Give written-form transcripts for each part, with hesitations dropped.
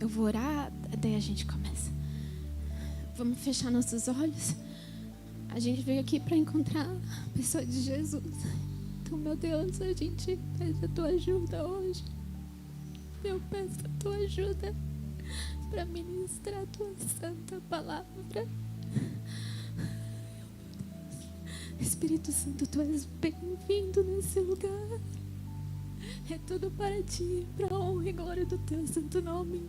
eu vou orar, daí a gente começa. Vamos fechar nossos olhos. A gente veio aqui para encontrar a pessoa de Jesus. Então, meu Deus, a gente pede a tua ajuda hoje. Eu peço a tua ajuda para ministrar a tua santa palavra. Espírito Santo, tu és bem-vindo nesse lugar. É tudo para ti, para a honra e glória do teu santo nome.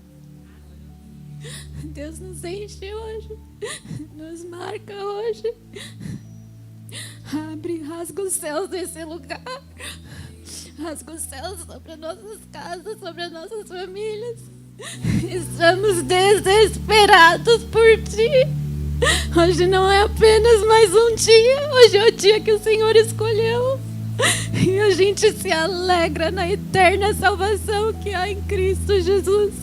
Deus nos enche hoje, nos marca hoje. Abre, rasga os céus desse lugar. Rasga os céus sobre as nossas casas, sobre as nossas famílias. Estamos desesperados por ti. Hoje não é apenas mais um dia. Hoje é o dia que o Senhor escolheu. E a gente se alegra na eterna salvação que há em Cristo Jesus.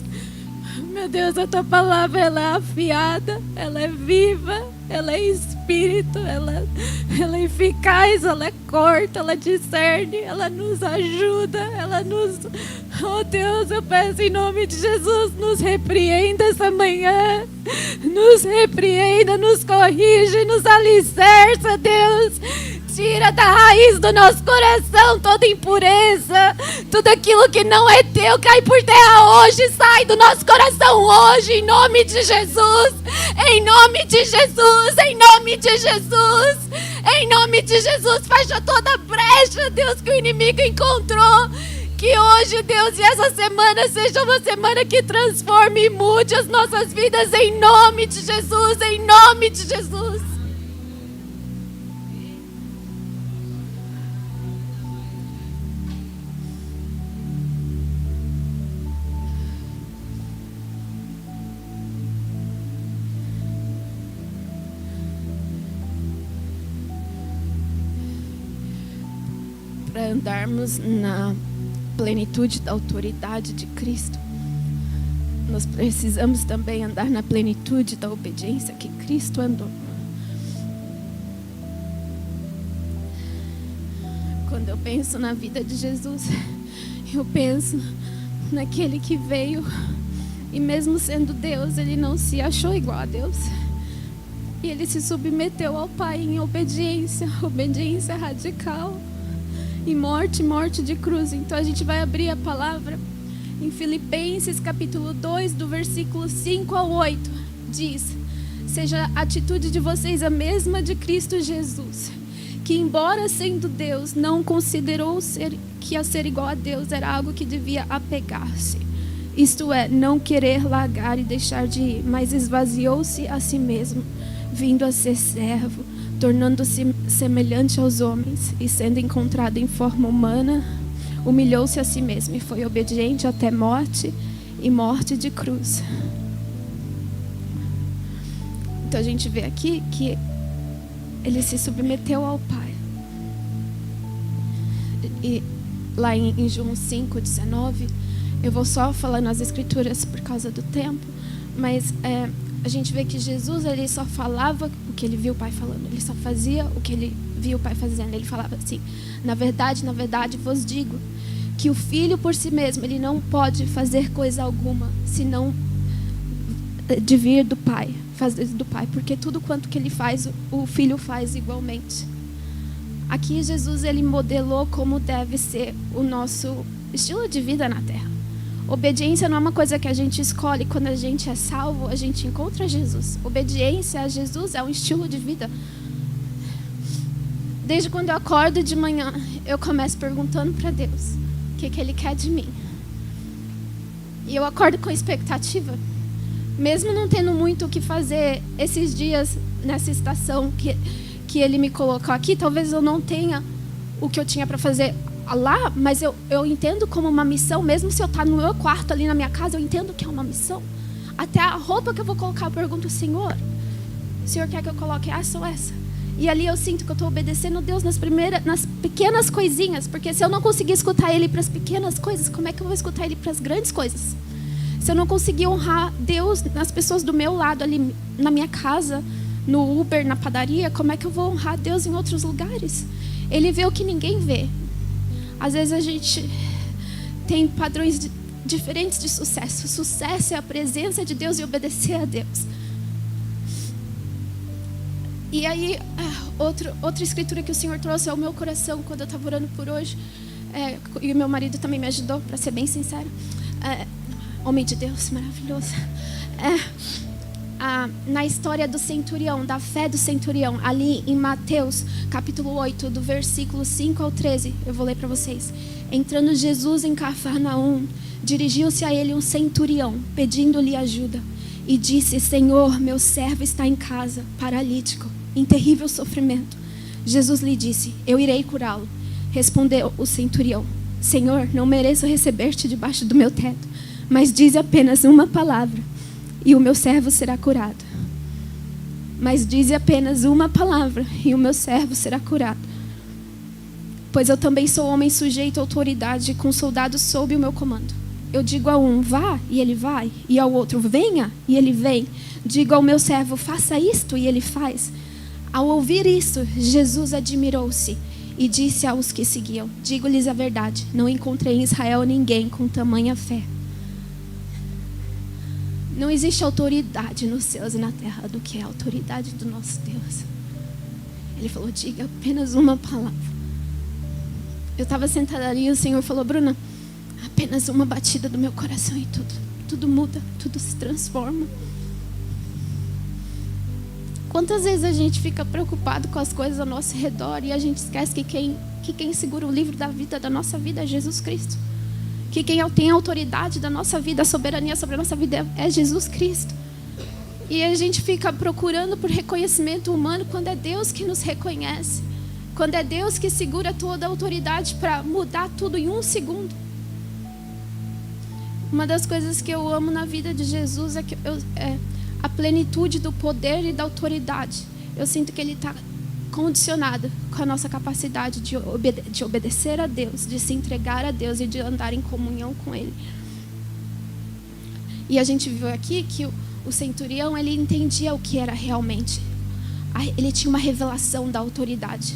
Meu Deus, a tua palavra, ela é afiada, ela é viva, ela é espírito, ela é eficaz, ela é corta, ela discerne, ela nos ajuda, ela nos... Oh Deus, eu peço em nome de Jesus, nos repreenda essa manhã, nos repreenda, nos corrige, nos alicerça, Deus. Tira da raiz do nosso coração toda impureza, tudo aquilo que não é teu, cai por terra hoje, sai do nosso coração hoje, em nome de Jesus, em nome de Jesus, em nome de Jesus, em nome de Jesus, fecha toda a brecha, Deus, que o inimigo encontrou. Que hoje, Deus, e essa semana seja uma semana que transforme e mude as nossas vidas, em nome de Jesus, em nome de Jesus. Para andarmos na plenitude da autoridade de Cristo, nós precisamos também andar na plenitude da obediência que Cristo andou. Quando eu penso na vida de Jesus, eu penso naquele que veio e mesmo sendo Deus, ele não se achou igual a Deus. E ele se submeteu ao Pai em obediência radical. E morte de cruz. Então a gente vai abrir a palavra em Filipenses capítulo 2, do versículo 5 ao 8. Diz: seja a atitude de vocês a mesma de Cristo Jesus, que embora sendo Deus, não considerou que a ser igual a Deus era algo que devia apegar-se. Isto é, não querer largar e deixar de ir, mas esvaziou-se a si mesmo, vindo a ser servo, tornando-se semelhante aos homens, e sendo encontrado em forma humana, humilhou-se a si mesmo e foi obediente até morte, e morte de cruz. Então a gente vê aqui que ele se submeteu ao Pai. E lá em João 5:19, eu vou só falando as escrituras por causa do tempo, mas a gente vê que Jesus, ele só falava o que ele viu o Pai falando. Ele só fazia o que ele viu o Pai fazendo. Ele falava assim: na verdade do digo que o Filho por si mesmo, ele não pode fazer coisa alguma, senão de vir do Pai, fazer do Pai. Porque tudo quanto que ele faz, o Filho faz igualmente. Aqui Jesus, ele modelou como deve ser o nosso estilo de vida na Terra. Obediência não é uma coisa que a gente escolhe. Quando a gente é salvo, a gente encontra Jesus. Obediência a Jesus é um estilo de vida. Desde quando eu acordo de manhã, eu começo perguntando para Deus o que Ele quer de mim. E eu acordo com expectativa. Mesmo não tendo muito o que fazer esses dias nessa estação que Ele me colocou aqui, talvez eu não tenha o que eu tinha para fazer lá, mas eu entendo como uma missão. Mesmo se eu estar no meu quarto ali na minha casa, eu entendo que é uma missão. Até a roupa que eu vou colocar, eu pergunto: Senhor, o Senhor quer que eu coloque essa ou essa? E ali eu sinto que eu estou obedecendo a Deus nas pequenas coisinhas. Porque se eu não conseguir escutar Ele para as pequenas coisas, como é que eu vou escutar Ele para as grandes coisas? Se eu não conseguir honrar Deus nas pessoas do meu lado ali na minha casa, no Uber, na padaria, como é que eu vou honrar Deus em outros lugares? Ele vê o que ninguém vê. Às vezes a gente tem padrões diferentes de sucesso. Sucesso é a presença de Deus e obedecer a Deus. E aí, outra escritura que o Senhor trouxe ao meu coração quando eu estava orando por hoje, e o meu marido também me ajudou, para ser bem sincero, homem de Deus, maravilhoso, na história do centurião, da fé do centurião, ali em Mateus, capítulo 8, do versículo 5 ao 13, eu vou ler para vocês. Entrando Jesus em Cafarnaum, dirigiu-se a ele um centurião, pedindo-lhe ajuda, e disse: Senhor, meu servo está em casa, paralítico, em terrível sofrimento. Jesus lhe disse: eu irei curá-lo. Respondeu o centurião: Senhor, não mereço receber-te debaixo do meu teto, mas dize apenas uma palavra e o meu servo será curado. Mas dize apenas uma palavra e o meu servo será curado. Pois eu também sou homem sujeito à autoridade, com soldados sob o meu comando. Eu digo a um: vá, e ele vai, e ao outro: venha, e ele vem. Digo ao meu servo: faça isto, e ele faz. Ao ouvir isso, Jesus admirou-se e disse aos que seguiam: digo-lhes a verdade, não encontrei em Israel ninguém com tamanha fé. Não existe autoridade nos céus e na terra do que a autoridade do nosso Deus. Ele falou: diga apenas uma palavra. Eu estava sentada ali e o Senhor falou: Bruna, apenas uma batida do meu coração e tudo muda, tudo se transforma. Quantas vezes a gente fica preocupado com as coisas ao nosso redor e a gente esquece que quem segura o livro da vida, da nossa vida, é Jesus Cristo. Que quem tem a autoridade da nossa vida, a soberania sobre a nossa vida é Jesus Cristo. E a gente fica procurando por reconhecimento humano quando é Deus que nos reconhece. Quando é Deus que segura toda a autoridade para mudar tudo em um segundo. Uma das coisas que eu amo na vida de Jesus é a plenitude do poder e da autoridade. Eu sinto que Ele está condicionado com a nossa capacidade de obedecer a Deus, de se entregar a Deus e de andar em comunhão com Ele. E a gente viu aqui que o centurião, ele entendia o que era realmente. Ele tinha uma revelação da autoridade.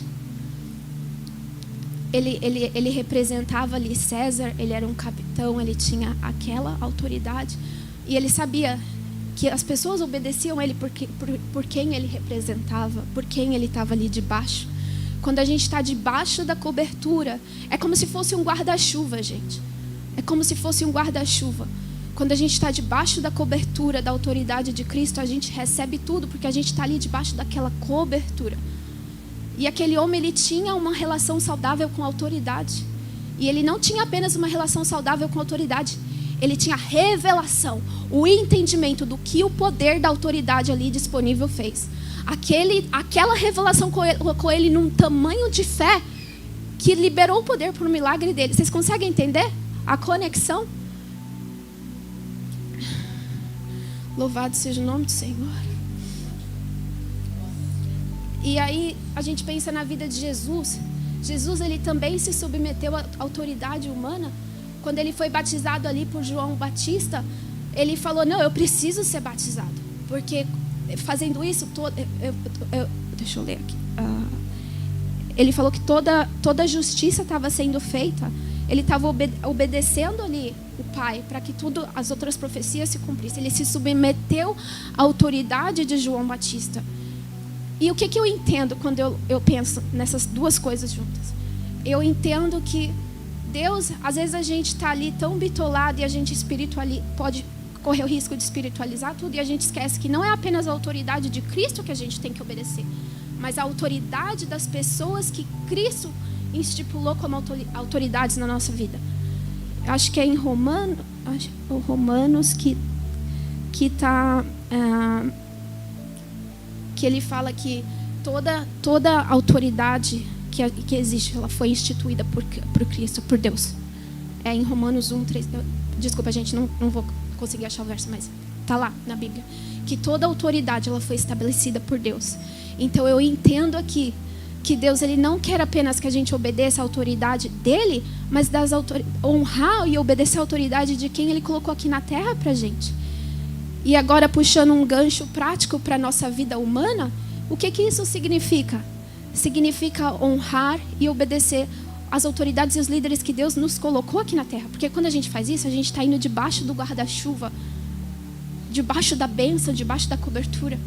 Ele representava ali César, ele era um capitão, ele tinha aquela autoridade. E ele sabia que as pessoas obedeciam ele por quem ele representava, por quem ele estava ali debaixo. Quando a gente está debaixo da cobertura, é como se fosse um guarda-chuva, gente. É como se fosse um guarda-chuva. Quando a gente está debaixo da cobertura da autoridade de Cristo, a gente recebe tudo, porque a gente está ali debaixo daquela cobertura. E aquele homem, ele tinha uma relação saudável com a autoridade. E ele não tinha apenas uma relação saudável com a autoridade, ele tinha revelação, o entendimento do que o poder da autoridade ali disponível fez. Aquela revelação colocou ele num tamanho de fé que liberou o poder para o milagre dele. Vocês conseguem entender a conexão? Louvado seja o nome do Senhor. E aí a gente pensa na vida de Jesus. Jesus, ele também se submeteu à autoridade humana. Quando ele foi batizado ali por João Batista, ele falou: não, eu preciso ser batizado, porque fazendo isso, deixa eu ler aqui. Ele falou que toda a justiça estava sendo feita. Ele estava obedecendo ali o Pai para que as outras profecias se cumprissem. Ele se submeteu à autoridade de João Batista. E o que eu entendo quando eu penso nessas duas coisas juntas? Eu entendo que Deus, às vezes a gente está ali tão bitolado e a gente pode correr o risco de espiritualizar tudo, e a gente esquece que não é apenas a autoridade de Cristo que a gente tem que obedecer, mas a autoridade das pessoas que Cristo estipulou como autoridades na nossa vida. Acho que é em Romanos que ele fala que toda autoridade que existe, ela foi instituída por Cristo, por Deus. É em Romanos 1:3. Desculpa, gente, não vou conseguir achar o verso, mas está lá na Bíblia. Que toda autoridade, ela foi estabelecida por Deus. Então eu entendo aqui que Deus, ele não quer apenas que a gente obedeça a autoridade dele, mas honrar e obedecer a autoridade de quem ele colocou aqui na terra para a gente. E agora, puxando um gancho prático para a nossa vida humana, o que isso significa? Significa honrar e obedecer as autoridades e os líderes que Deus nos colocou aqui na terra. Porque quando a gente faz isso, a gente está indo debaixo do guarda-chuva, debaixo da bênção, debaixo da cobertura.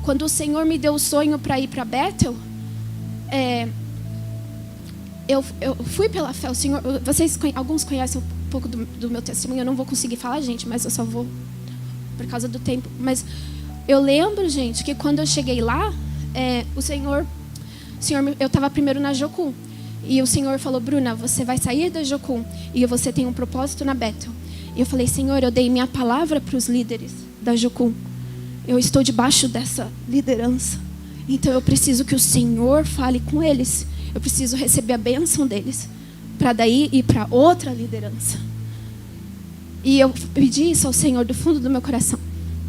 Quando o Senhor me deu o sonho para ir para Bethel, eu fui pela fé. O Senhor, alguns conhecem um pouco do meu testemunho. Eu não vou conseguir falar, gente, mas eu só vou por causa do tempo. Mas eu lembro, gente, que quando eu cheguei lá, o Senhor, eu estava primeiro na Jocum. E o Senhor falou: Bruna, você vai sair da Jocum e você tem um propósito na Bethel. E eu falei: Senhor, eu dei minha palavra para os líderes da Jocum. Eu estou debaixo dessa liderança. Então eu preciso que o Senhor fale com eles. Eu preciso receber a bênção deles para daí ir para outra liderança. E eu pedi isso ao Senhor do fundo do meu coração.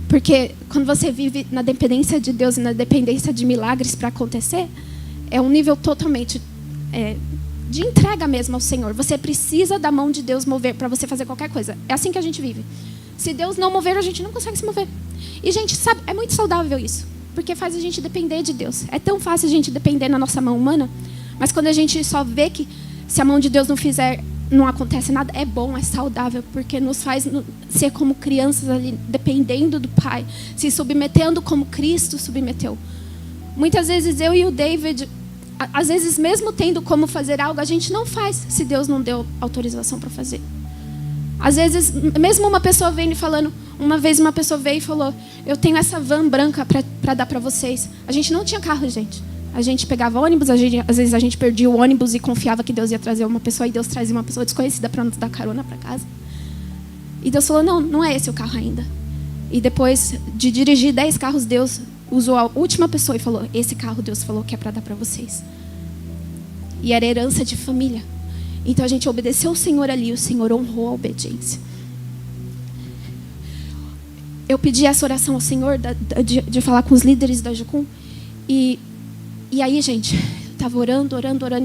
Porque quando você vive na dependência de Deus e na dependência de milagres para acontecer, é um nível totalmente de entrega mesmo ao Senhor. Você precisa da mão de Deus mover para você fazer qualquer coisa. É assim que a gente vive. Se Deus não mover, a gente não consegue se mover. E, gente, sabe, é muito saudável isso. Porque faz a gente depender de Deus. É tão fácil a gente depender na nossa mão humana. Mas quando a gente só vê que se a mão de Deus não fizer, não acontece nada, é bom, é saudável. Porque nos faz ser como crianças ali, dependendo do Pai. Se submetendo como Cristo submeteu. Muitas vezes eu e o David, às vezes mesmo tendo como fazer algo, a gente não faz se Deus não deu autorização para fazer. Às vezes, mesmo uma pessoa vendo e falando, uma vez uma pessoa veio e falou: eu tenho essa van branca para dar para vocês. A gente não tinha carro, gente. A gente pegava ônibus, às vezes a gente perdia o ônibus e confiava que Deus ia trazer uma pessoa, e Deus trazia uma pessoa desconhecida para nos dar carona para casa. E Deus falou: não é esse o carro ainda. E depois de dirigir 10 carros, Deus usou a última pessoa e falou: esse carro Deus falou que é para dar para vocês. E era herança de família. Então a gente obedeceu o Senhor ali, e o Senhor honrou a obediência. Eu pedi essa oração ao Senhor de falar com os líderes da Jocum. E aí, gente, eu estava orando,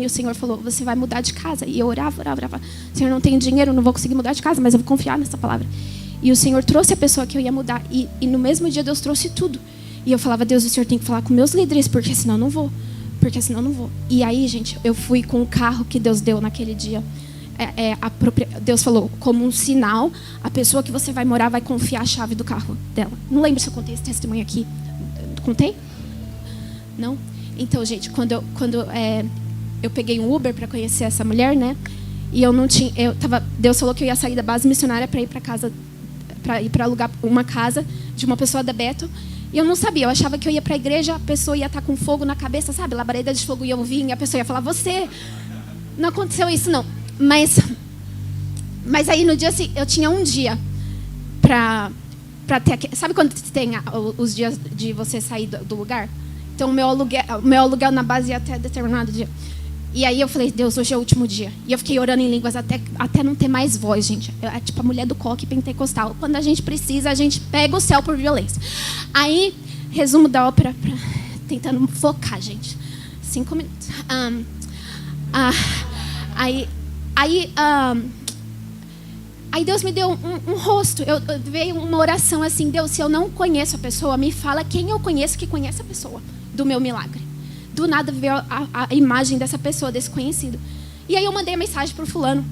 e o Senhor falou: você vai mudar de casa. E eu orava. Senhor, não tenho dinheiro, não vou conseguir mudar de casa, mas eu vou confiar nessa palavra. E o Senhor trouxe a pessoa que eu ia mudar. E no mesmo dia Deus trouxe tudo. E eu falava: Deus, o Senhor tem que falar com meus líderes, porque senão eu não vou. E aí, gente, eu fui com o carro que Deus deu naquele dia. Deus falou: como um sinal, a pessoa que você vai morar vai confiar a chave do carro dela. Não lembro se eu contei esse testemunho aqui. Contei? Não? Então, gente, quando eu peguei um Uber para conhecer essa mulher, né? E eu não tinha, Deus falou que eu ia sair da base missionária para ir para casa, para ir para alugar uma casa de uma pessoa da Bethel. E eu não sabia, eu achava que eu ia para a igreja, a pessoa ia estar com fogo na cabeça, sabe? Labareda de fogo, e eu vinha, e a pessoa ia falar: você. Não aconteceu isso, não. Mas aí no dia assim, eu tinha um dia para ter. Sabe quando tem os dias de você sair do lugar? Então, o meu aluguel na base ia até determinado dia. E aí eu falei: Deus, hoje é o último dia. E eu fiquei orando em línguas até não ter mais voz, gente. É tipo a mulher do coque pentecostal. Quando a gente precisa, a gente pega o céu por violência. Aí, resumo da ópera, tentando focar, gente. 5 minutos. Aí Deus me deu um rosto. Veio uma oração assim: Deus, se eu não conheço a pessoa, me fala quem eu conheço que conhece a pessoa do meu milagre. Do nada veio a imagem dessa pessoa, desse conhecido. E aí eu mandei a mensagem para o fulano: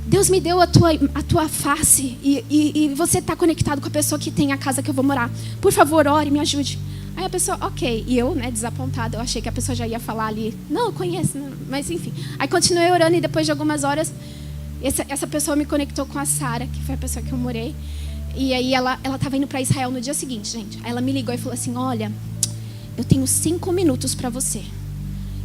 Deus me deu a tua face e você está conectado com a pessoa que tem a casa que eu vou morar. Por favor, ore, me ajude. Aí a pessoa: ok. E eu, né, desapontada, eu achei que a pessoa já ia falar ali: não, eu conheço, mas enfim. Aí continuei orando, e depois de algumas horas, essa pessoa me conectou com a Sara, que foi a pessoa que eu morei. E aí ela estava indo para Israel no dia seguinte, gente. Aí ela me ligou e falou assim: olha, eu tenho 5 minutos para você.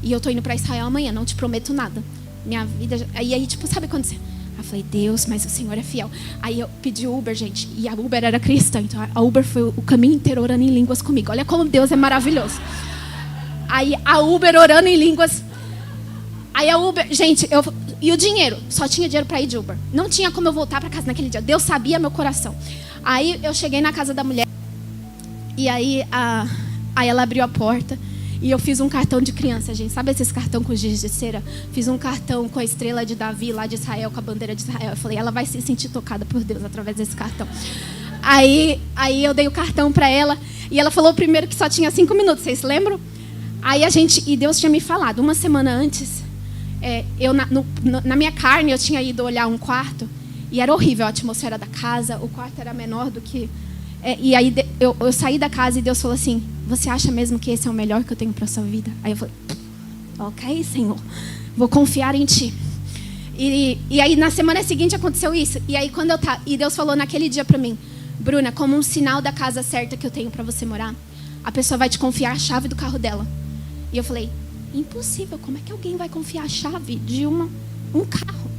E eu tô indo para Israel amanhã, não te prometo nada. Minha vida... Aí, tipo, sabe quando você... Eu falei: Deus, mas o Senhor é fiel. Aí eu pedi Uber, gente. E a Uber era cristã. Então a Uber foi o caminho inteiro orando em línguas comigo. Olha como Deus é maravilhoso. Aí a Uber orando em línguas. Aí a Uber... Gente, e o dinheiro? Só tinha dinheiro para ir de Uber. Não tinha como eu voltar para casa naquele dia. Deus sabia meu coração. Aí eu cheguei na casa da mulher. E aí ela abriu a porta. E eu fiz um cartão de criança, gente. Sabe esses cartão com giz de cera? Fiz um cartão com a estrela de Davi lá de Israel, com a bandeira de Israel. Eu falei: ela vai se sentir tocada por Deus através desse cartão. Aí eu dei o cartão para ela. E ela falou primeiro que só tinha 5 minutos. Vocês lembram? E Deus tinha me falado. Uma semana antes, Na minha carne, eu tinha ido olhar um quarto e era horrível a atmosfera da casa. O quarto era menor do que... e aí eu saí da casa e Deus falou assim, você acha mesmo que esse é o melhor que eu tenho para a sua vida? Aí eu falei, ok, Senhor, vou confiar em Ti. E aí na semana seguinte aconteceu isso. E aí e Deus falou naquele dia para mim, Bruna, como um sinal da casa certa que eu tenho para você morar, a pessoa vai te confiar a chave do carro dela. E eu falei, impossível, como é que alguém vai confiar a chave de um carro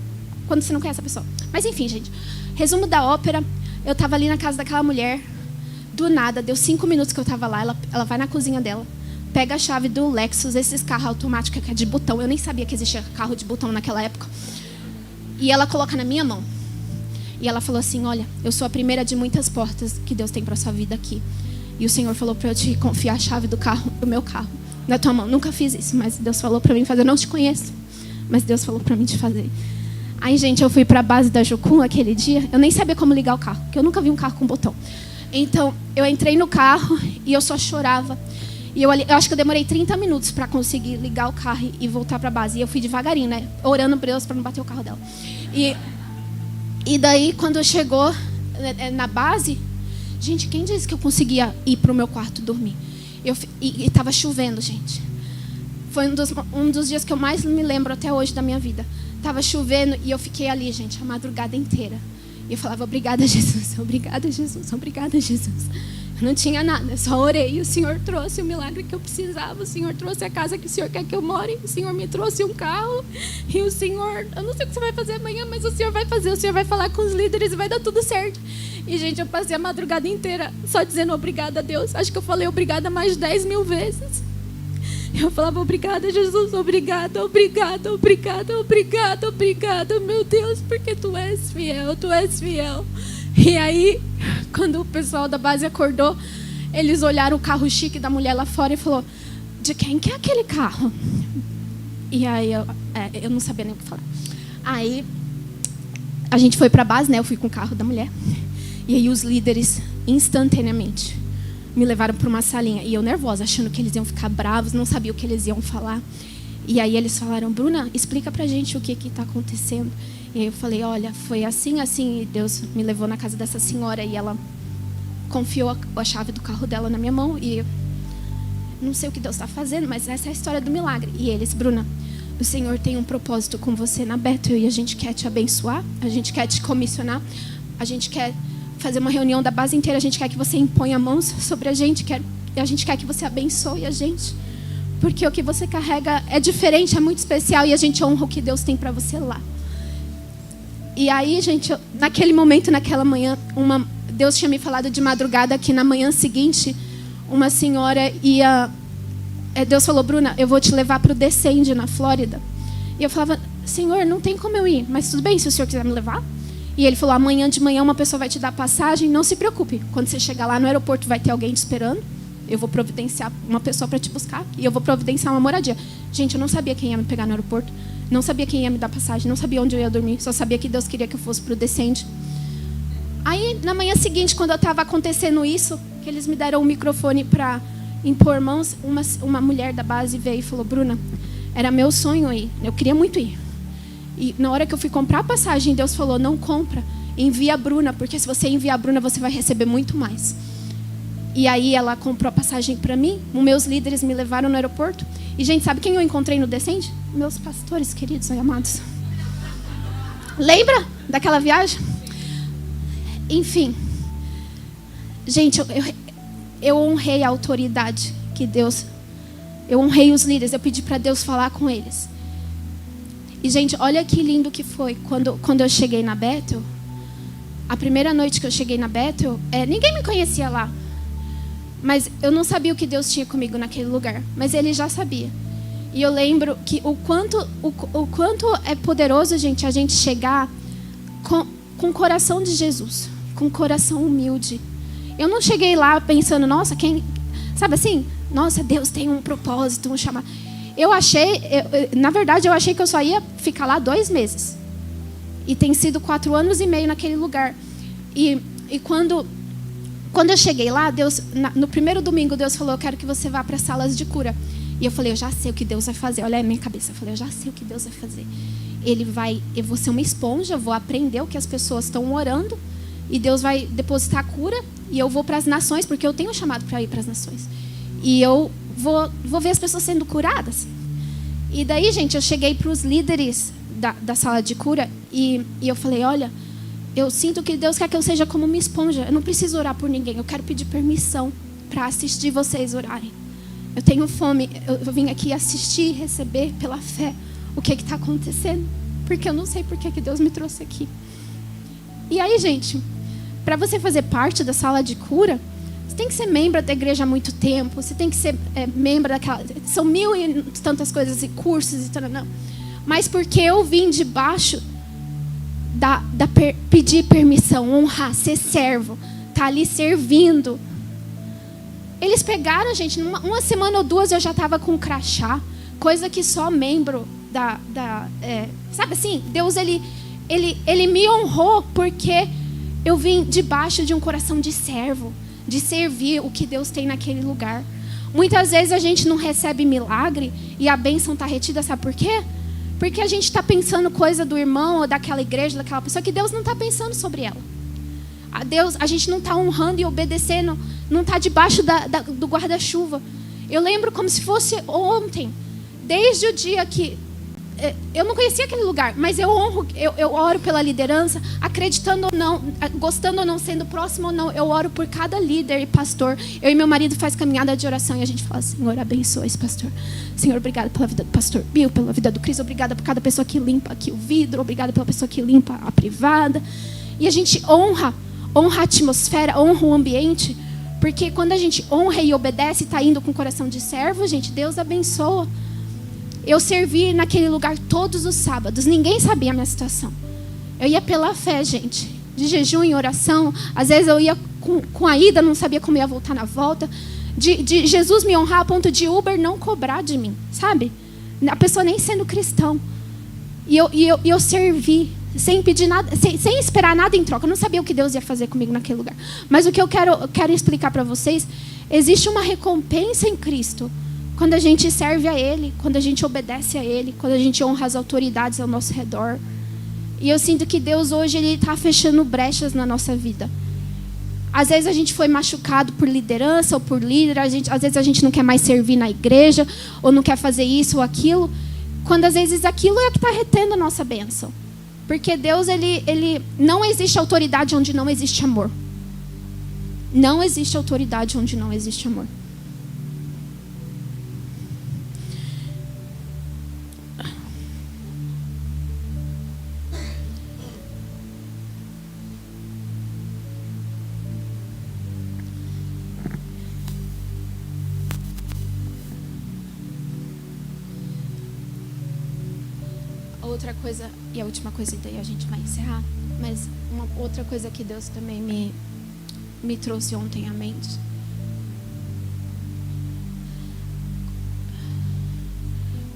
quando você não conhece a pessoa? Mas enfim, gente, resumo da ópera, eu estava ali na casa daquela mulher, do nada, deu 5 minutos que eu estava lá, ela vai na cozinha dela, pega a chave do Lexus, esses carros automáticos que é de botão, eu nem sabia que existia carro de botão naquela época, e ela coloca na minha mão. E ela falou assim, olha, eu sou a primeira de muitas portas que Deus tem para sua vida aqui. E o Senhor falou para eu te confiar a chave do meu carro, na tua mão. Nunca fiz isso, mas Deus falou para mim fazer. Eu não te conheço, mas Deus falou para mim te fazer. Aí, gente, eu fui para a base da Jucum aquele dia. Eu nem sabia como ligar o carro, porque eu nunca vi um carro com botão. Então, eu entrei no carro e eu só chorava. E eu acho que eu demorei 30 minutos para conseguir ligar o carro e voltar para a base. E eu fui devagarinho, né? Orando para Deus para não bater o carro dela. E daí, quando chegou na base, gente, quem disse que eu conseguia ir para o meu quarto dormir? E estava chovendo, gente. Foi um dos dias que eu mais me lembro até hoje da minha vida. Estava chovendo e eu fiquei ali, gente, a madrugada inteira. E eu falava, obrigada, Jesus, obrigada, Jesus, obrigada, Jesus. Eu não tinha nada, eu só orei. E o Senhor trouxe o milagre que eu precisava. O Senhor trouxe a casa que o Senhor quer que eu more. O Senhor me trouxe um carro. E o Senhor, eu não sei o que você vai fazer amanhã, mas o Senhor vai fazer. O Senhor vai falar com os líderes e vai dar tudo certo. E, gente, eu passei a madrugada inteira só dizendo obrigada a Deus. Acho que eu falei obrigada mais de 10 mil vezes. Eu falava obrigada, Jesus, obrigada, obrigada, obrigada, obrigada, obrigada, meu Deus, porque Tu és fiel, Tu és fiel. E aí, quando o pessoal da base acordou, eles olharam o carro chique da mulher lá fora e falou, de quem que é aquele carro? E aí, eu não sabia nem o que falar. Aí, a gente foi para a base, né? Eu fui com o carro da mulher. E aí, os líderes, instantaneamente, me levaram para uma salinha. E eu nervosa, achando que eles iam ficar bravos, não sabia o que eles iam falar. E aí, eles falaram, Bruna, explica pra gente o que está acontecendo. E aí eu falei, olha, foi assim, assim, e Deus me levou na casa dessa senhora e ela confiou a chave do carro dela na minha mão e não sei o que Deus está fazendo, mas essa é a história do milagre. E eles, Bruna, o Senhor tem um propósito com você na Bethel e a gente quer te abençoar, a gente quer te comissionar, a gente quer fazer uma reunião da base inteira, a gente quer que você imponha mãos sobre a gente quer que você abençoe a gente, porque o que você carrega é diferente, é muito especial e a gente honra o que Deus tem para você lá. E aí, gente, naquele momento, naquela manhã, Deus tinha me falado de madrugada que na manhã seguinte, uma senhora ia... Deus falou, Bruna, eu vou te levar para o Descende, na Flórida. E eu falava, Senhor, não tem como eu ir, mas tudo bem, se o Senhor quiser me levar. E Ele falou, amanhã de manhã uma pessoa vai te dar passagem, não se preocupe. Quando você chegar lá no aeroporto vai ter alguém te esperando. Eu vou providenciar uma pessoa para te buscar e eu vou providenciar uma moradia. Gente, eu não sabia quem ia me pegar no aeroporto. Não sabia quem ia me dar passagem, não sabia onde eu ia dormir, só sabia que Deus queria que eu fosse para o Descende. Aí, na manhã seguinte, quando eu estava acontecendo isso, que eles me deram um microfone para impor mãos, uma mulher da base veio e falou, Bruna, era meu sonho ir, eu queria muito ir. E na hora que eu fui comprar a passagem, Deus falou, não compra, envia a Bruna, porque se você enviar a Bruna, você vai receber muito mais. E aí ela comprou a passagem para mim, os meus líderes me levaram no aeroporto. E, gente, sabe quem eu encontrei no Descende? Meus pastores queridos e amados. Lembra daquela viagem? Enfim. Gente, eu honrei a autoridade que Deus... Eu honrei os líderes, eu pedi para Deus falar com eles. E, gente, olha que lindo que foi. Quando eu cheguei na Bethel, a primeira noite que eu cheguei na Bethel, ninguém me conhecia lá. Mas eu não sabia o que Deus tinha comigo naquele lugar. Mas Ele já sabia. E eu lembro que o quanto é poderoso, gente, a gente chegar com o coração de Jesus. Com o coração humilde. Eu não cheguei lá pensando, nossa, sabe assim? Nossa, Deus tem um propósito, um chamado. Na verdade, eu achei que eu só ia ficar lá 2 meses. E tem sido 4 anos e meio naquele lugar. E quando eu cheguei lá, Deus, no primeiro domingo, Deus falou, eu quero que você vá para as salas de cura. E eu falei, eu já sei o que Deus vai fazer. Olha a minha cabeça. Eu falei, eu já sei o que Deus vai fazer. Eu vou ser uma esponja, vou aprender o que as pessoas estão orando. E Deus vai depositar a cura. E eu vou para as nações, porque eu tenho um chamado para ir para as nações. E eu vou ver as pessoas sendo curadas. E daí, gente, eu cheguei para os líderes da sala de cura. E eu falei, olha, eu sinto que Deus quer que eu seja como uma esponja. Eu não preciso orar por ninguém. Eu quero pedir permissão para assistir vocês orarem. Eu tenho fome. Eu vim aqui assistir e receber pela fé o que está acontecendo. Porque eu não sei por que Deus me trouxe aqui. E aí, gente, para você fazer parte da sala de cura, você tem que ser membro da igreja há muito tempo. Você tem que ser membro daquela... São 1000 e tantas coisas e cursos e tal. Não. Mas porque eu vim debaixo pedir permissão, honrar, ser servo, tá ali servindo. Eles pegaram, gente, uma semana ou 2 eu já estava com crachá, coisa que só membro sabe assim, Deus ele me honrou porque eu vim debaixo de um coração de servo, de servir o que Deus tem naquele lugar. Muitas vezes a gente não recebe milagre e a bênção está retida, sabe por quê? Porque a gente está pensando coisa do irmão ou daquela igreja, daquela pessoa, que Deus não está pensando sobre ela. A gente não está honrando e obedecendo, não está debaixo do guarda-chuva. Eu lembro como se fosse ontem, desde o dia que... Eu não conhecia aquele lugar, mas eu honro, eu oro pela liderança, acreditando ou não, gostando ou não, sendo próximo ou não, eu oro por cada líder e pastor. Eu e meu marido faz caminhada de oração e a gente fala, Senhor, abençoa esse pastor. Senhor, obrigada pela vida do pastor Bill, pela vida do Cris, obrigada por cada pessoa que limpa aqui o vidro, obrigada pela pessoa que limpa a privada. E a gente honra a atmosfera, honra o ambiente, porque quando a gente honra e obedece, está indo com o coração de servo, gente, Deus abençoa. Eu servi naquele lugar todos os sábados. Ninguém sabia a minha situação. Eu ia pela fé, gente. De jejum e oração. Às vezes eu ia com a ida, não sabia como ia voltar na volta. De Jesus me honrar a ponto de Uber não cobrar de mim, sabe? A pessoa nem sendo cristão. E eu servi, sem pedir nada, sem esperar nada em troca. Eu não sabia o que Deus ia fazer comigo naquele lugar. Mas o que eu quero explicar para vocês, existe uma recompensa em Cristo. Quando a gente serve a Ele, quando a gente obedece a Ele, quando a gente honra as autoridades ao nosso redor. E eu sinto que Deus hoje Ele está fechando brechas na nossa vida. Às vezes a gente foi machucado por liderança ou por líder, às vezes a gente não quer mais servir na igreja, ou não quer fazer isso ou aquilo, quando às vezes aquilo é o que está retendo a nossa bênção. Porque Deus, ele não existe autoridade onde não existe amor. Não existe autoridade onde não existe amor. Outra coisa, e a última coisa, e daí a gente vai encerrar, mas uma outra coisa que Deus também me trouxe ontem à mente.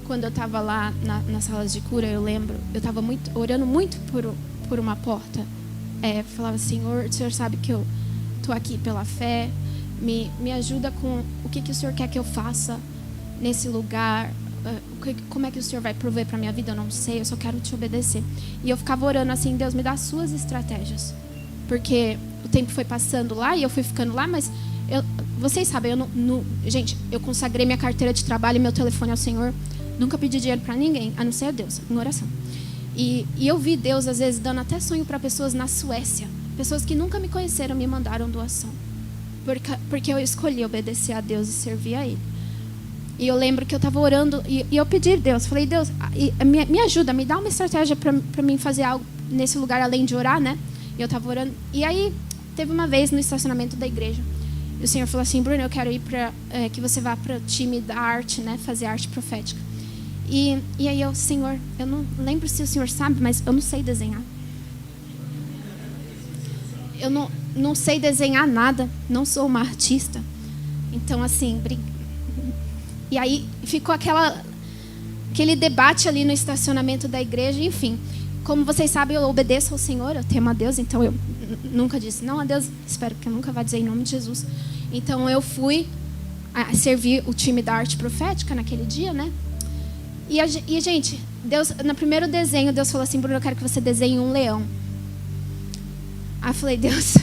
Quando eu estava lá nas salas de cura, eu lembro, eu estava orando muito por uma porta. Falava, Senhor, o Senhor sabe que eu estou aqui pela fé, me ajuda com o que o Senhor quer que eu faça nesse lugar. Como é que o Senhor vai prover para a minha vida? Eu não sei, eu só quero te obedecer. E eu ficava orando assim, Deus, me dá as suas estratégias. Porque o tempo foi passando lá e eu fui ficando lá, mas vocês sabem, gente, eu consagrei minha carteira de trabalho e meu telefone ao Senhor. Nunca pedi dinheiro para ninguém, a não ser a Deus, em oração. E eu vi Deus, às vezes, dando até sonho para pessoas na Suécia. Pessoas que nunca me conheceram me mandaram doação. Porque eu escolhi obedecer a Deus e servir a Ele. E eu lembro que eu estava orando e eu pedi a Deus, falei, Deus, me ajuda, me dá uma estratégia para mim fazer algo nesse lugar além de orar, né? E eu estava orando. E aí, teve uma vez no estacionamento da igreja, e o Senhor falou assim, Bruno, eu quero ir que você vá para o time da arte, né? Fazer arte profética. E aí eu, Senhor, eu não lembro se o Senhor sabe, mas eu não sei desenhar. Eu não sei desenhar nada, não sou uma artista. Então, assim, e aí ficou aquele debate ali no estacionamento da igreja, enfim. Como vocês sabem, eu obedeço ao Senhor, eu temo a Deus, então eu nunca disse não a Deus, espero que eu nunca vá dizer em nome de Jesus. Então eu fui a servir o time da arte profética naquele dia, né? E gente, Deus, no primeiro desenho, Deus falou assim: Bruno, eu quero que você desenhe um leão. Aí eu falei: Deus, você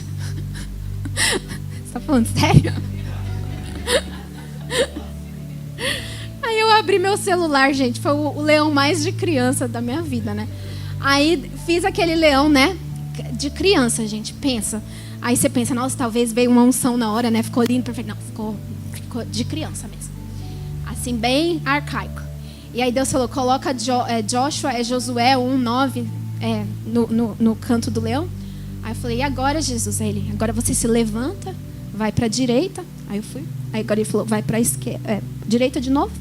tá falando sério? Aí eu abri meu celular, gente, foi o leão mais de criança da minha vida, né? Aí fiz aquele leão, né, de criança, gente, pensa. Aí você pensa, nossa, talvez veio uma unção na hora, né? Ficou lindo, perfeito. Não, ficou de criança mesmo. Assim, bem arcaico. E aí Deus falou, coloca Joshua, Josué 1:9 no canto do leão. Aí eu falei, e agora, Jesus? Aí ele, agora você se levanta, vai para a direita. Aí eu fui. Aí agora ele falou, vai para a esquerda, direita de novo.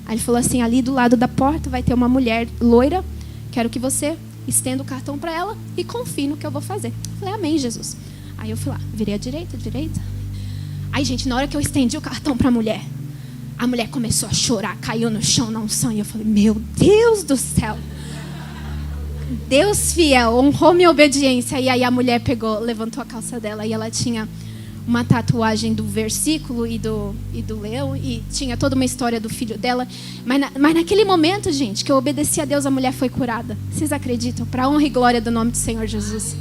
Aí ele falou assim, ali do lado da porta vai ter uma mulher loira. Quero que você estenda o cartão para ela e confie no que eu vou fazer. Eu falei, amém, Jesus. Aí eu fui lá, virei à direita. Aí, gente, na hora que eu estendi o cartão para a mulher começou a chorar, caiu no chão na unção. E eu falei, meu Deus do céu. Deus fiel, honrou minha obediência. E aí a mulher levantou a calça dela e ela tinha uma tatuagem do versículo e do leão. E tinha toda uma história do filho dela. Mas naquele momento, gente, que eu obedeci a Deus, a mulher foi curada. Vocês acreditam? Para a honra e glória do nome do Senhor Jesus.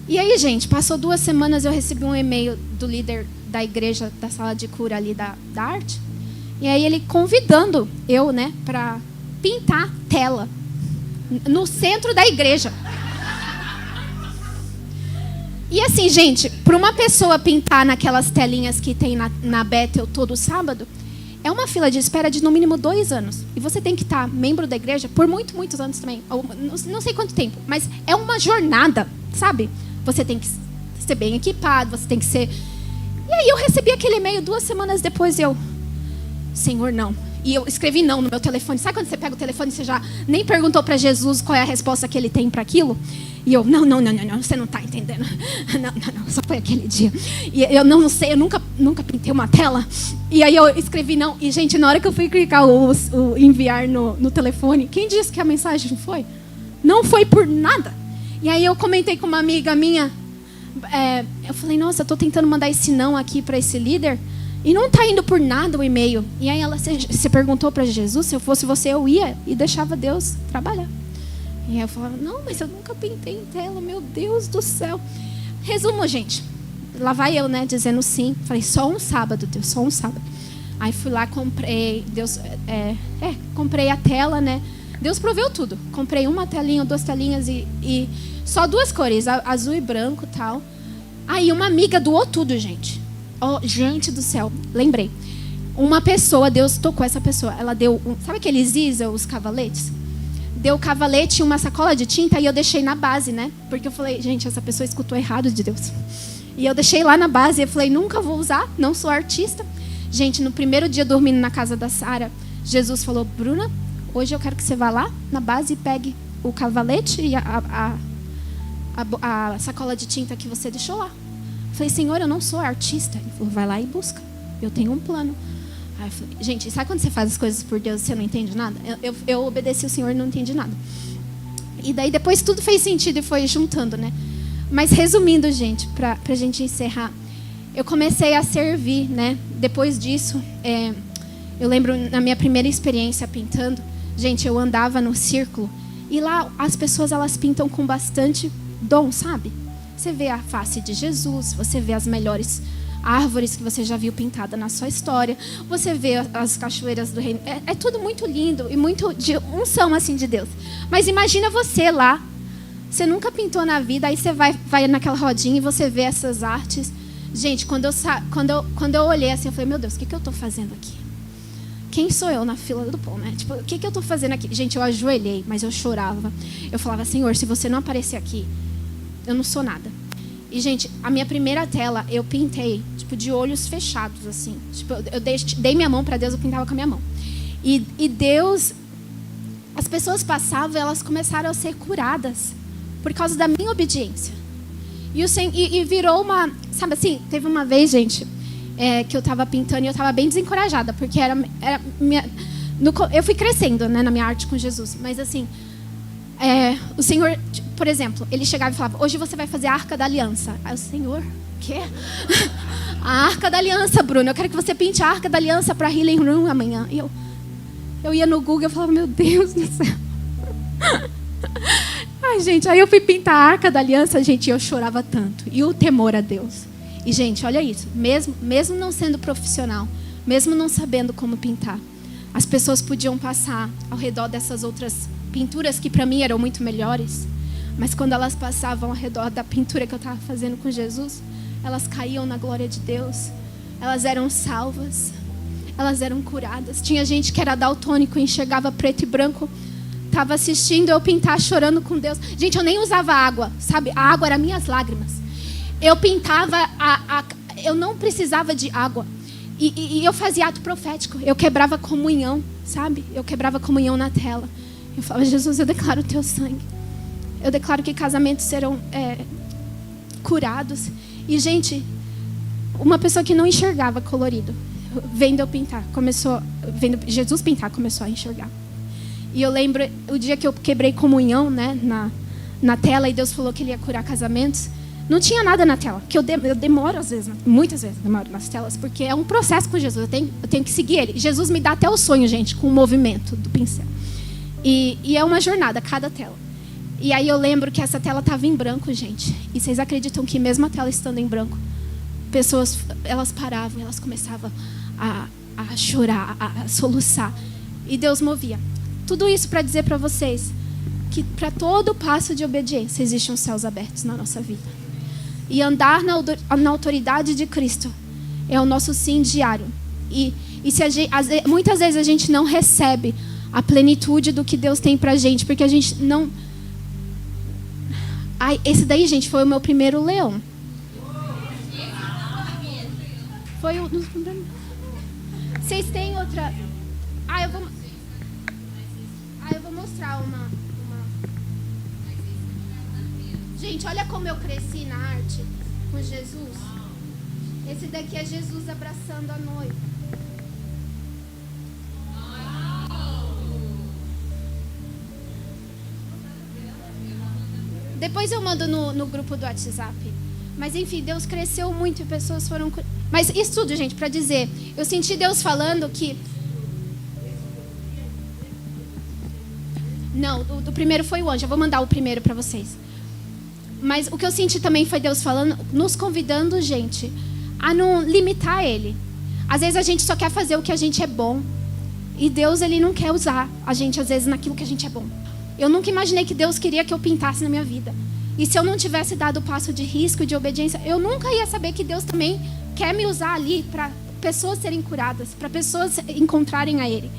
E aí, gente, passou 2 semanas, eu recebi um e-mail do líder da igreja, da sala de cura ali da arte. E aí ele convidando eu, né, para pintar tela no centro da igreja. E assim, gente, para uma pessoa pintar naquelas telinhas que tem na Bethel todo sábado, é uma fila de espera de no mínimo 2 anos. E você tem que estar membro da igreja por muitos anos também. Ou, não sei quanto tempo, mas é uma jornada, sabe? Você tem que ser bem equipado, você tem que ser... E aí eu recebi aquele e-mail 2 semanas depois Senhor, não. E eu escrevi não no meu telefone. Sabe quando você pega o telefone e você já nem perguntou para Jesus qual é a resposta que ele tem para aquilo? E eu, não, você não está entendendo. Não, só foi aquele dia. E eu não sei, eu nunca pintei uma tela. E aí eu escrevi não. E, gente, na hora que eu fui clicar o enviar no telefone, quem disse que a mensagem foi? Não foi por nada. E aí eu comentei com uma amiga minha, eu falei, nossa, eu estou tentando mandar esse não aqui para esse líder e não está indo por nada o e-mail. E aí ela se perguntou para Jesus, se eu fosse você, eu ia e deixava Deus trabalhar. E aí eu falava, não, mas eu nunca pintei em tela, meu Deus do céu. Resumo, gente, lá vai eu, né, dizendo sim. Falei, só um sábado, Deus, só um sábado. Aí fui lá, comprei, comprei a tela, né. Deus proveu tudo. Comprei uma telinha, 2 telinhas e só 2 cores, azul e branco e tal. Aí uma amiga doou tudo, gente. Oh, gente do céu, lembrei. Uma pessoa, Deus tocou essa pessoa. Ela deu, sabe aqueles Isa, os cavaletes? Deu o cavalete e uma sacola de tinta e eu deixei na base, né? Porque eu falei, gente, essa pessoa escutou errado de Deus. E eu deixei lá na base e eu falei, nunca vou usar, não sou artista. Gente, no primeiro dia dormindo na casa da Sara, Jesus falou, Bruna, hoje eu quero que você vá lá na base e pegue o cavalete e a sacola de tinta que você deixou lá. Eu falei, Senhor, eu não sou artista. Ele falou, vai lá e busca. Eu tenho um plano. Aí eu falei, gente, sabe quando você faz as coisas por Deus e você não entende nada? Eu obedeci o Senhor e não entendi nada. E daí depois tudo fez sentido e foi juntando, né? Mas resumindo, gente, pra gente encerrar, eu comecei a servir, né? Depois disso, eu lembro na minha primeira experiência pintando, gente, eu andava no círculo e lá as pessoas elas pintam com bastante dom, sabe? Você vê a face de Jesus, você vê as melhores árvores que você já viu pintada na sua história, você vê as cachoeiras do reino. É tudo muito lindo e muito de unção assim de Deus. Mas imagina você lá, você nunca pintou na vida, aí você vai naquela rodinha e você vê essas artes. Gente, quando eu olhei assim, eu falei, meu Deus, o que eu estou fazendo aqui? Quem sou eu na fila do pão, né? Tipo, o que eu estou fazendo aqui? Gente, eu ajoelhei, mas eu chorava. Eu falava, Senhor, se você não aparecer aqui, eu não sou nada. E, gente, a minha primeira tela, eu pintei, tipo, de olhos fechados, assim. Tipo, eu dei minha mão para Deus, eu pintava com a minha mão. E Deus, as pessoas passavam, elas começaram a ser curadas por causa da minha obediência. E virou uma... Sabe assim, teve uma vez, gente, que eu estava pintando e eu estava bem desencorajada, porque era minha... eu fui crescendo, né, na minha arte com Jesus, mas assim... o Senhor, por exemplo, ele chegava e falava, hoje você vai fazer a Arca da Aliança. Aí o Senhor, quê? A Arca da Aliança, Bruno. Eu quero que você pinte a Arca da Aliança para Healing Room amanhã. E eu ia no Google e falava, meu Deus do céu. Ai, gente, aí eu fui pintar a Arca da Aliança, gente, e eu chorava tanto. E o temor a Deus. E, gente, olha isso. Mesmo não sendo profissional, mesmo não sabendo como pintar, as pessoas podiam passar ao redor dessas outras pinturas que para mim eram muito melhores. Mas quando elas passavam ao redor da pintura que eu estava fazendo com Jesus, elas caíam na glória de Deus. Elas eram salvas. Elas eram curadas. Tinha gente que era daltônico, enxergava preto e branco. Estava assistindo eu pintar, chorando com Deus. Gente, eu nem usava água, sabe? A água era minhas lágrimas. Eu pintava, eu não precisava de água. E eu fazia ato profético. Eu quebrava comunhão, sabe? Eu quebrava comunhão na tela. Eu falava, Jesus, eu declaro o teu sangue. Eu declaro que casamentos serão curados. E, gente, uma pessoa que não enxergava colorido, vendo eu pintar, vendo Jesus pintar, começou a enxergar. E eu lembro o dia que eu quebrei comunhão, né, na tela, e Deus falou que Ele ia curar casamentos. Não tinha nada na tela, que eu demoro às vezes, muitas vezes demoro nas telas, porque é um processo com Jesus, eu tenho que seguir Ele. Jesus me dá até o sonho, gente, com o movimento do pincel. E é uma jornada, cada tela. E aí eu lembro que essa tela estava em branco, gente. E vocês acreditam que mesmo a tela estando em branco, pessoas, elas paravam, elas começavam a chorar, a soluçar. E Deus movia. Tudo isso para dizer para vocês que para todo passo de obediência existem os céus abertos na nossa vida. E andar na autoridade de Cristo é o nosso sim diário. E muitas vezes a gente não recebe a plenitude do que Deus tem para a gente, porque a gente não... Esse daí, gente, foi o meu primeiro leão. Foi o... Vocês têm outra... eu vou mostrar uma... Gente, olha como eu cresci na arte com Jesus. Esse daqui é Jesus abraçando a noiva. Depois eu mando no grupo do WhatsApp. Mas enfim, Deus cresceu muito e pessoas foram... Mas isso tudo, gente, para dizer, eu senti Deus falando que... Não, o primeiro foi o anjo. Eu vou mandar o primeiro para vocês. Mas o que eu senti também foi Deus falando, nos convidando, gente, a não limitar Ele. Às vezes a gente só quer fazer o que a gente é bom. E Deus, Ele não quer usar a gente, às vezes, naquilo que a gente é bom. Eu nunca imaginei que Deus queria que eu pintasse na minha vida. E se eu não tivesse dado o passo de risco e de obediência, eu nunca ia saber que Deus também quer me usar ali para pessoas serem curadas, para pessoas encontrarem a Ele.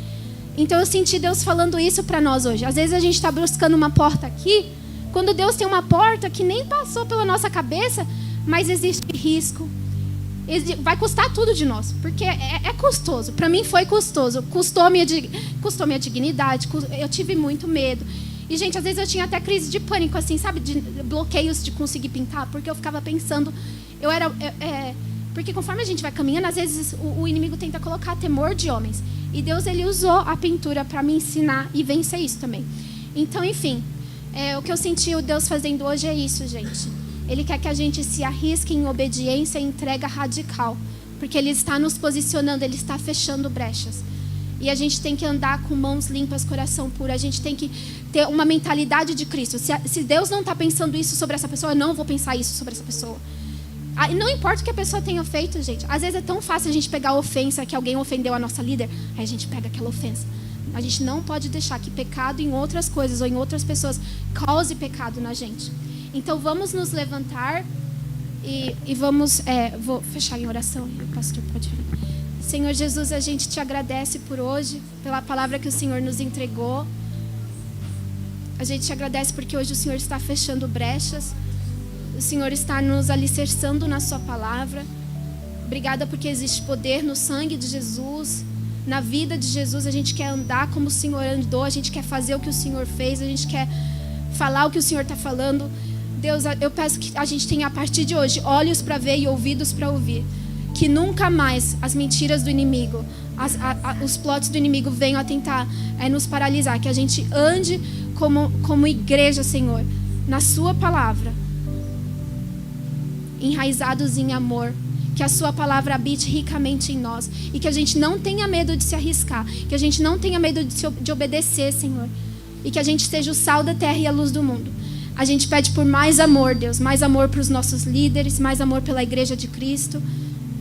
Então eu senti Deus falando isso para nós hoje. Às vezes a gente está buscando uma porta aqui, quando Deus tem uma porta que nem passou pela nossa cabeça, mas existe risco. Vai custar tudo de nós, porque é custoso. Para mim foi custoso. Custou minha dignidade, eu tive muito medo. E, gente, às vezes eu tinha até crise de pânico, assim, sabe? De bloqueios de conseguir pintar, porque eu ficava pensando... Porque conforme a gente vai caminhando, às vezes o inimigo tenta colocar temor de homens. E Deus, Ele usou a pintura para me ensinar e vencer isso também. Então, enfim, o que eu senti o Deus fazendo hoje é isso, gente. Ele quer que a gente se arrisque em obediência e entrega radical. Porque Ele está nos posicionando, Ele está fechando brechas. E a gente tem que andar com mãos limpas, coração puro. A gente tem que ter uma mentalidade de Cristo. Se Deus não está pensando isso sobre essa pessoa, eu não vou pensar isso sobre essa pessoa. Não importa o que a pessoa tenha feito, gente. Às vezes é tão fácil a gente pegar a ofensa, que alguém ofendeu a nossa líder, aí a gente pega aquela ofensa. A gente não pode deixar que pecado em outras coisas ou em outras pessoas cause pecado na gente. Então vamos nos levantar e vamos... vou fechar em oração e o pastor pode vir. Senhor Jesus, a gente te agradece por hoje, pela palavra que o Senhor nos entregou. A gente te agradece porque hoje o Senhor está fechando brechas. O Senhor está nos alicerçando na sua palavra. Obrigada porque existe poder no sangue de Jesus. Na vida de Jesus, a gente quer andar como o Senhor andou. A gente quer fazer o que o Senhor fez. A gente quer falar o que o Senhor está falando. Deus, eu peço que a gente tenha a partir de hoje olhos para ver e ouvidos para ouvir. Que nunca mais as mentiras do inimigo, os plots do inimigo venham a tentar nos paralisar. Que a gente ande como igreja, Senhor, na sua palavra. enraizados em amor. Que a sua palavra habite ricamente em nós. E que a gente não tenha medo de se arriscar. Que a gente não tenha medo de obedecer, Senhor. E que a gente seja o sal da terra e a luz do mundo. A gente pede por mais amor, Deus. Mais amor para os nossos líderes. Mais amor pela igreja de Cristo.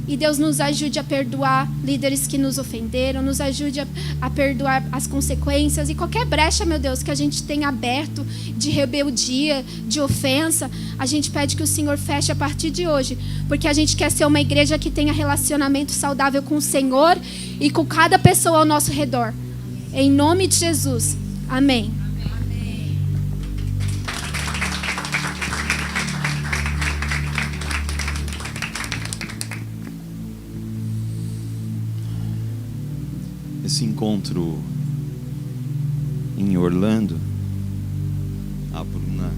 E Deus nos ajude a perdoar líderes que nos ofenderam. Nos ajude a perdoar as consequências. E qualquer brecha, meu Deus, que a gente tenha aberto de rebeldia, de ofensa, a gente pede que o Senhor feche a partir de hoje. Porque a gente quer ser uma igreja que tenha relacionamento saudável com o Senhor e com cada pessoa ao nosso redor. Em nome de Jesus. Amém. Esse encontro em Orlando, a Bruna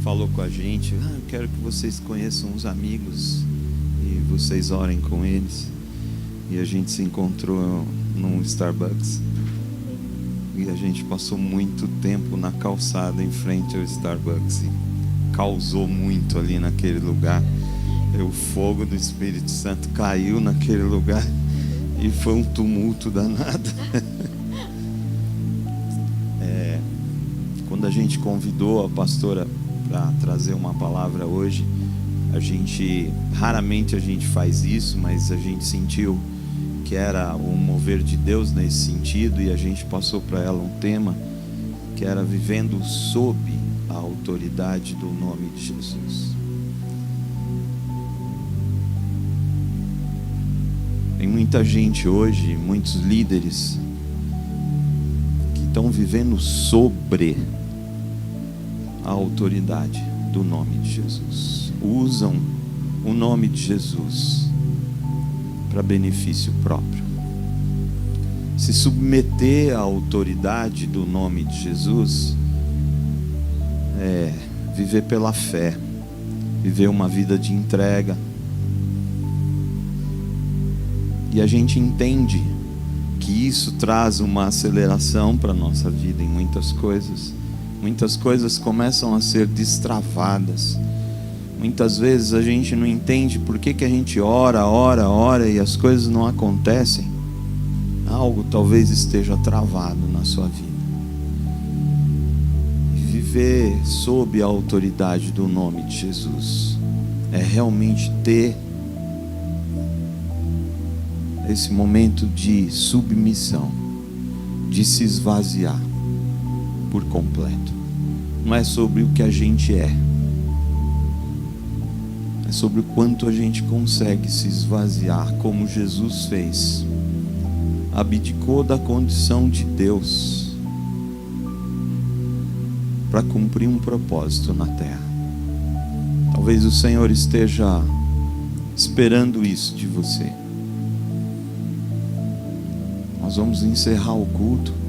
falou com a gente: eu quero que vocês conheçam os amigos e vocês orem com eles. E a gente se encontrou num Starbucks e a gente passou muito tempo na calçada em frente ao Starbucks e causou muito ali naquele lugar. O fogo do Espírito Santo caiu naquele lugar. E foi um tumulto danado. Quando a gente convidou a pastora para trazer uma palavra hoje, raramente a gente faz isso, mas a gente sentiu que era o mover de Deus nesse sentido, e a gente passou para ela um tema que era vivendo sob a autoridade do nome de Jesus. Tem muita gente hoje, muitos líderes, que estão vivendo sobre a autoridade do nome de Jesus. Usam o nome de Jesus para benefício próprio. Se submeter à autoridade do nome de Jesus é viver pela fé, viver uma vida de entrega. E a gente entende que isso traz uma aceleração para a nossa vida em muitas coisas. Muitas coisas começam a ser destravadas. Muitas vezes a gente não entende por que a gente ora e as coisas não acontecem. Algo talvez esteja travado na sua vida. E viver sob a autoridade do nome de Jesus é realmente ter esse momento de submissão, de se esvaziar por completo. Não é sobre o que a gente é sobre o quanto a gente consegue se esvaziar, como Jesus fez. Abdicou da condição de Deus para cumprir um propósito na terra. Talvez o Senhor esteja esperando isso de você. Nós vamos encerrar o culto.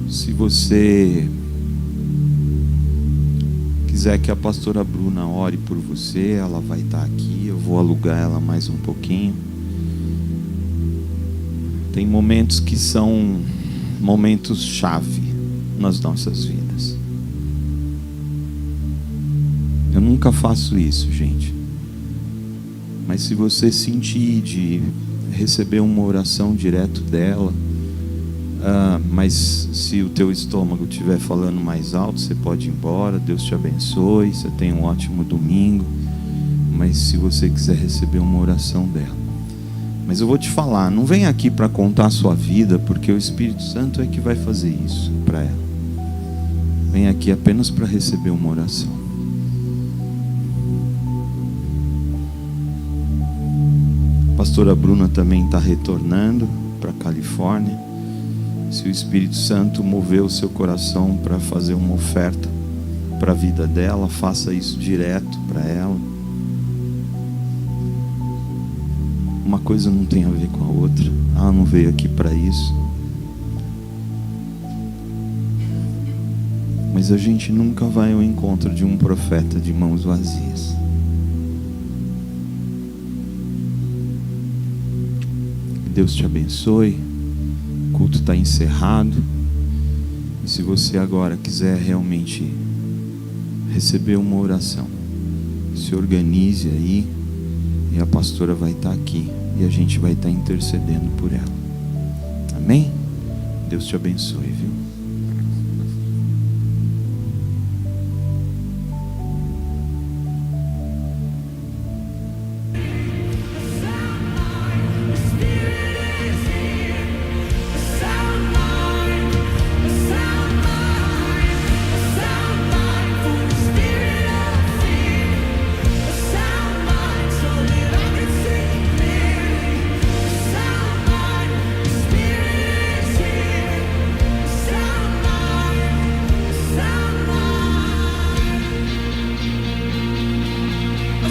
Se você quiser que a pastora Bruna ore por você, ela vai estar aqui. Eu vou alugar ela mais um pouquinho. Tem momentos que são momentos chave nas nossas vidas. Eu nunca faço isso, gente. Mas se você sentir de receber uma oração direto dela, mas se o teu estômago estiver falando mais alto, você pode ir embora. Deus te abençoe, você tenha um ótimo domingo. Mas se você quiser receber uma oração dela, mas eu vou te falar, não vem aqui para contar a sua vida, porque o Espírito Santo é que vai fazer isso para ela. Vem aqui apenas para receber uma oração. A pastora Bruna também está retornando para a Califórnia. Se o Espírito Santo mover o seu coração para fazer uma oferta para a vida dela, faça isso direto para ela. Uma coisa não tem a ver com a outra. Ela não veio aqui para isso. Mas a gente nunca vai ao encontro de um profeta de mãos vazias. Que Deus te abençoe. O culto está encerrado. E se você agora quiser realmente receber uma oração, se organize aí e a pastora vai estar aqui e a gente vai estar intercedendo por ela. Amém? Deus te abençoe, viu?